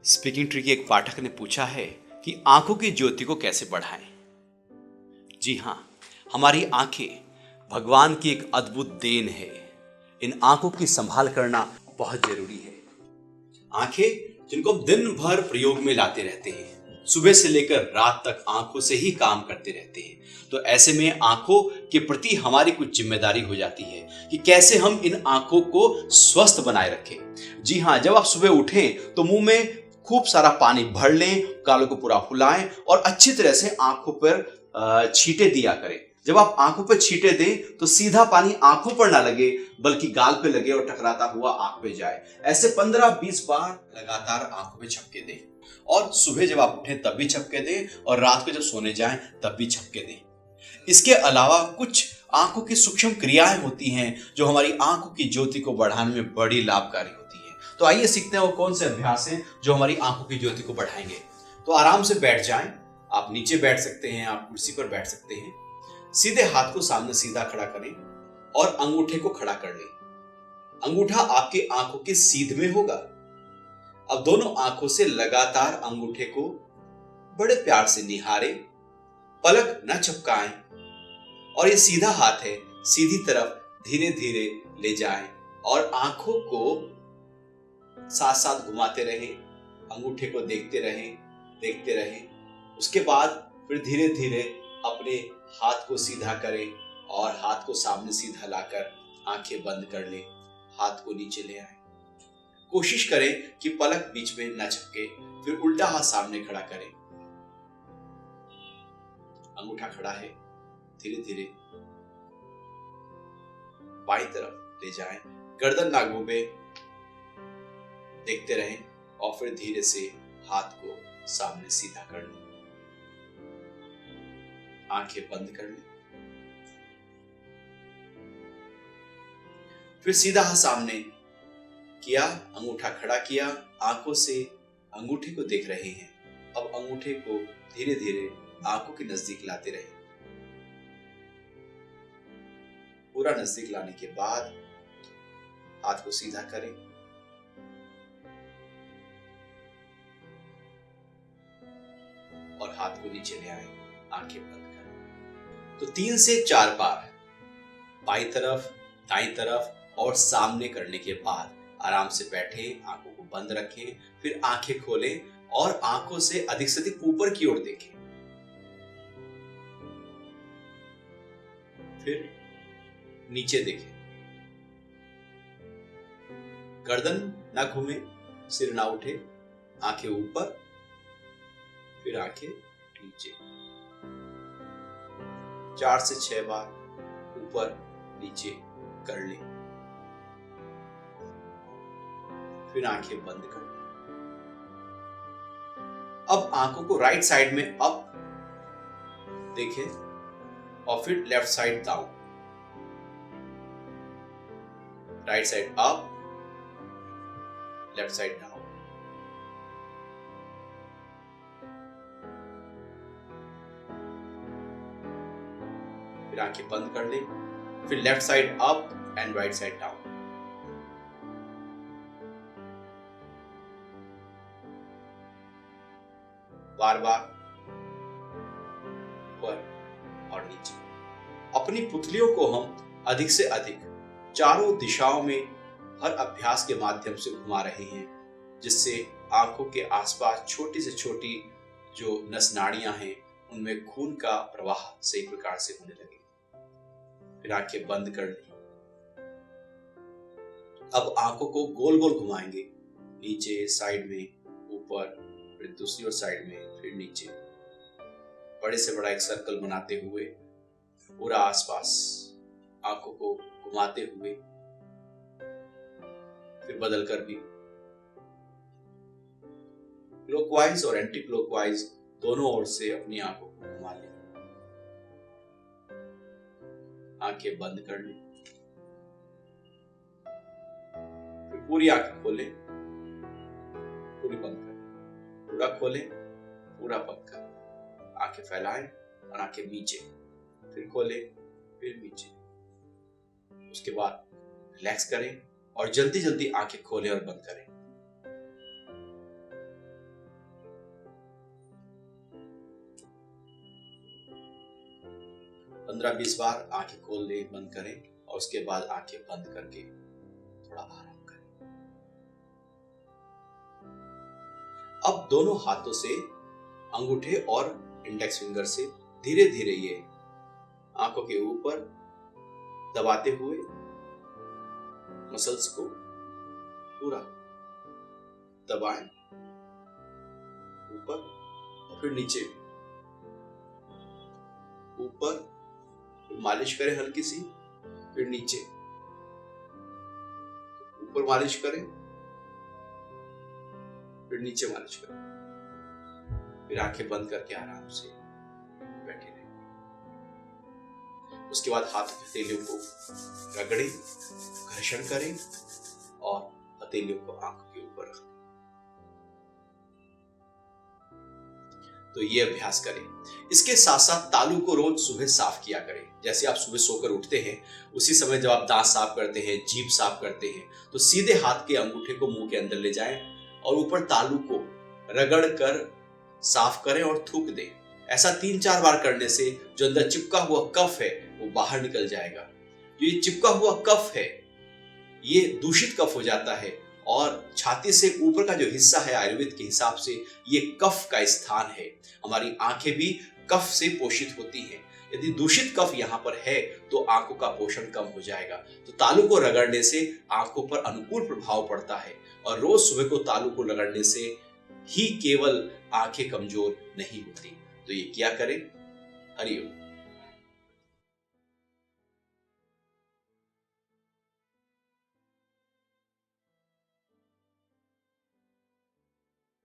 Speaking tree के एक पाठक ने पूछा है कि आंखों की ज्योति को कैसे बढ़ाएं। जी हाँ, हमारी आंखें भगवान की एक अद्भुत देन है। इन आंखों की संभाल करना बहुत जरूरी है। आंखें जिनको हम दिन भर प्रयोग में लाते रहते हैं, सुबह से लेकर रात तक आंखों से ही काम करते रहते हैं। तो ऐसे में आंखों के प्रति हमारी कुछ जिम्मेदारी हो जाती है कि कैसे हम इन आंखों को स्वस्थ बनाए रखें। जी हाँ, जब आप सुबह उठें तो मुंह में खूब सारा पानी भर लें, गालों को पूरा फुलाएं और अच्छी तरह से आंखों पर छींटे दिया करें। जब आप आंखों पर छींटे दें तो सीधा पानी आंखों पर ना लगे बल्कि गाल पे लगे और टकराता हुआ आंख पे जाए। ऐसे 15-20 बार लगातार आंखों पे झपके दें और सुबह जब आप उठें तब भी झपके दें और रात को जब सोने जाएं तब भी झपके दें। इसके अलावा कुछ आंखों की सूक्ष्म क्रियाएं होती हैं जो हमारी आंखों की ज्योति को बढ़ाने में बड़ी लाभकारी होती है। तो आइए सीखते हैं वो कौन से अभ्यास हैं जो हमारी आंखों की ज्योति को बढ़ाएंगे। तो आराम से बैठ जाएं। आप नीचे बैठ सकते हैं, आप कुर्सी पर बैठ सकते हैं। सीधे हाथ को सामने सीधा खड़ा करें और अंगूठे को खड़ा कर लें। अंगूठा आपकी आंखों के सीध में होगा। अब दोनों आंखों से लगातार अंगूठे को बड़े प्यार से निहारें, पलक न झपकाएं और ये सीधा हाथ है, सीधी तरफ धीरे धीरे ले जाएं और आंखों को साथ साथ घुमाते रहें, अंगूठे को देखते रहें। उसके बाद फिर धीरे धीरे अपने हाथ को सीधा करें और हाथ को सामने सीधा लाकर आंखें बंद कर लें। हाथ को नीचे ले आए। कोशिश करें कि पलक बीच में न झपके। फिर उल्टा हाथ सामने खड़ा करें। अंगूठा खड़ा है, धीरे धीरे बाईं तरफ ले जाएं, गर्दन ना घूमे, देखते रहें और फिर धीरे से हाथ को सामने सीधा कर लें। आंखें बंद कर लें। फिर सीधा हाथ सामने किया, अंगूठा खड़ा किया, आंखों से अंगूठे को देख रहे हैं। अब अंगूठे को धीरे धीरे आंखों के नजदीक लाते रहें। पूरा नजदीक लाने के बाद हाथ को सीधा करें और हाथ को नीचे ले आए, आंखें बंद करें। तो 3 से 4 बार बाईं तरफ, दाईं तरफ और सामने करने के बाद आराम से बैठें, आंखों को बंद रखें, फिर आंखें खोलें और आंखों से अधिक ऊपर की ओर देखें। फिर नीचे देखें। गर्दन ना घूमे, सिर ना उठे, आंखें ऊपर, फिर आंखें नीचे। 4 से 6 बार ऊपर नीचे कर लें। फिर आंखें बंद कर लें। अब आंखों को राइट साइड में अप देखें और फिर left side down. Right side up, left side down. फिर आंखें बंद कर लें। फिर left side up and right side down. बार बार ऊपर और नीचे। अपनी पुतलियों को हम अधिक से अधिक चारों दिशाओं में हर अभ्यास के माध्यम से घुमा रहे हैं, जिससे आंखों के आसपास छोटी से छोटी जो नस नाड़ियां हैं उनमें खून का प्रवाह सही प्रकार से होने लगे। फिर आंखें बंद कर ली। अब आंखों को गोल गोल घुमाएंगे, नीचे, साइड में, ऊपर, फिर दूसरी ओर साइड में, फिर नीचे। बड़े से बड़ा एक सर्कल बनाते हुए पूरा आसपास आंखों को घुमाते हुए, फिर बदलकर भी क्लॉकवाइज और एंटी क्लॉकवाइज दोनों ओर से अपनी आंखों को घुमा लें। आंखें बंद कर लें। फिर पूरी आंखें खोलें, पूरी बंद करें, पूरा खोलें, पूरा बंद करें। आंखें फैलाएं और आंखें नीचे, फिर खोलें, फिर नीचे। उसके बाद रिलैक्स करें और जल्दी जल्दी आंखें खोलें और बंद करें। 15-20 बार आंखें खोल दें, बंद करें और उसके बाद आंखें बंद करके थोड़ा आराम करें। अब दोनों हाथों से अंगूठे और इंडेक्स फिंगर से धीरे धीरे ये आंखों के ऊपर दबाते हुए मसल्स को पूरा दबाएं, ऊपर और फिर नीचे, ऊपर मालिश करें हल्की सी, फिर नीचे, ऊपर मालिश करें, फिर नीचे मालिश करें, फिर आंखें बंद करके आराम से बैठे रहें। उसके बाद हाथ की हथेलियों को रगड़ें, घर्षण करें और हथेलियों को आंखों के ऊपर रखें। तो ये अभ्यास करें। इसके साथ साथ तालू को रोज सुबह साफ किया करें। जैसे आप सुबह सोकर उठते हैं, उसी समय जब आप दांत साफ करते हैं, जीभ साफ करते हैं, तो सीधे हाथ के अंगूठे को मुंह के अंदर ले जाएं और ऊपर तालू को रगड़ कर साफ करें और थूक दें। ऐसा 3-4 बार करने से जो अंदर चिपका हुआ कफ है वो बाहर निकल जाएगा। जो ये चिपका हुआ कफ है ये दूषित कफ हो जाता है और छाती से ऊपर का जो हिस्सा है आयुर्वेद के हिसाब से ये कफ का स्थान है। हमारी आंखें भी कफ से पोषित होती हैं। यदि दूषित कफ यहाँ पर है तो आंखों का पोषण कम हो जाएगा। तो तालू को रगड़ने से आंखों पर अनुकूल प्रभाव पड़ता है और रोज सुबह को तालू को रगड़ने से ही केवल आंखें कमजोर नहीं होती। तो ये क्या करें। हरिओम।